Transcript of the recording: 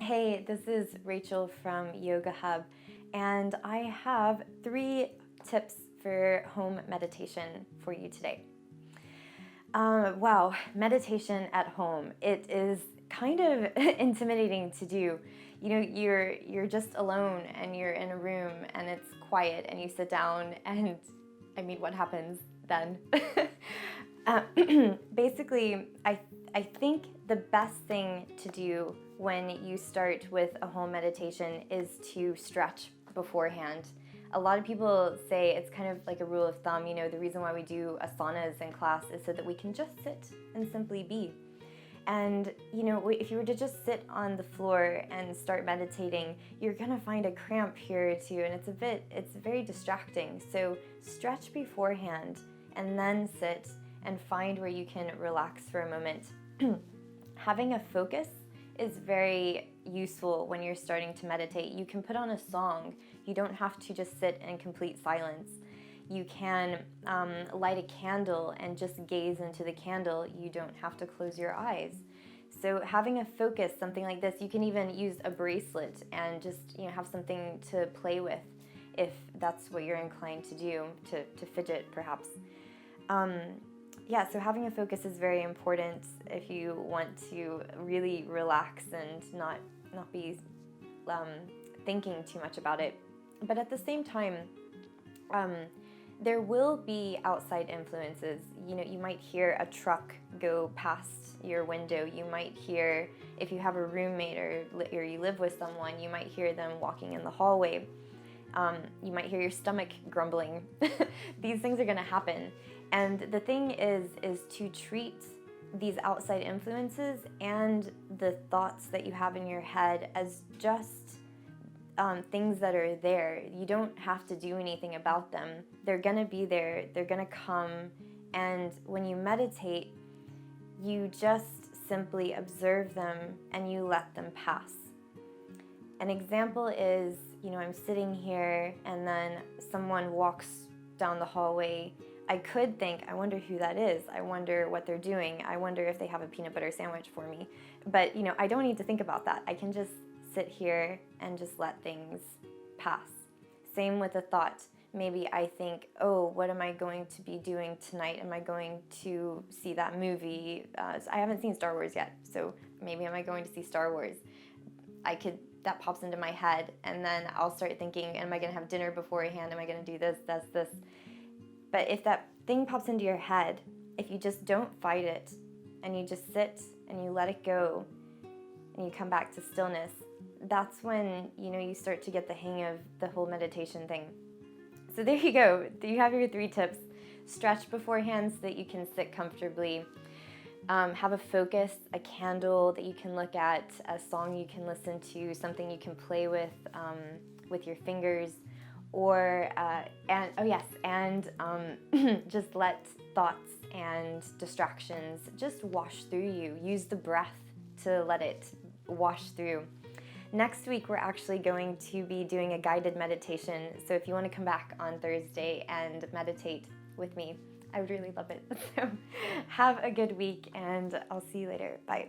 Hey, this is Rachel from YogaHub, and I have 3 tips for home meditation for you today. Wow, meditation at home. It is kind of intimidating to do. You know, you're just alone and you're in a room and it's quiet and you sit down and what happens then? Uh, Basically, I think the best thing to do when you start with a home meditation is to stretch beforehand. A lot of people say it's kind of like a rule of thumb, you know, the reason why we do asanas in class is so that we can just sit and simply be. And, you know, if you were to just sit on the floor and start meditating, you're gonna find a cramp here or two, and it's very distracting. So stretch beforehand and then sit and find where you can relax for a moment. Having a focus is very useful when you're starting to meditate. You can put on a song. You don't have to just sit in complete silence. You can light a candle and just gaze into the candle. You don't have to close your eyes. So having a focus, something like this, you can even use a bracelet and just have something to play with if that's what you're inclined to do, to fidget perhaps. Yeah, so having a focus is very important if you want to really relax and not be thinking too much about it. But at the same time, there will be outside influences. You know, you might hear a truck go past your window. You might hear, if you have a roommate or you live with someone, you might hear them walking in the hallway. You might hear your stomach grumbling. These things are going to happen. And the thing is to treat these outside influences and the thoughts that you have in your head as just things that are there. You don't have to do anything about them. They're going to be there. They're going to come. And when you meditate, you just simply observe them and you let them pass. An example is, I'm sitting here and then someone walks down the hallway. I could think, I wonder who that is. I wonder what they're doing. I wonder if they have a peanut butter sandwich for me. But, I don't need to think about that. I can just sit here and just let things pass. Same with a thought. Maybe I think, oh, what am I going to be doing tonight? Am I going to see that movie? I haven't seen Star Wars yet, so maybe am I going to see Star Wars? That pops into my head, and then I'll start thinking, am I going to have dinner beforehand? Am I going to do this, this? But if that thing pops into your head, if you just don't fight it, and you just sit and you let it go, and you come back to stillness, that's when, you start to get the hang of the whole meditation thing. So there you go. You have your 3 tips. Stretch beforehand so that you can sit comfortably. Have a focus, a candle that you can look at, a song you can listen to, something you can play with your fingers, or just let thoughts and distractions just wash through you. Use the breath to let it wash through. Next week, we're actually going to be doing a guided meditation. So if you want to come back on Thursday and meditate with me, I would really love it. So have a good week, and I'll see you later. Bye.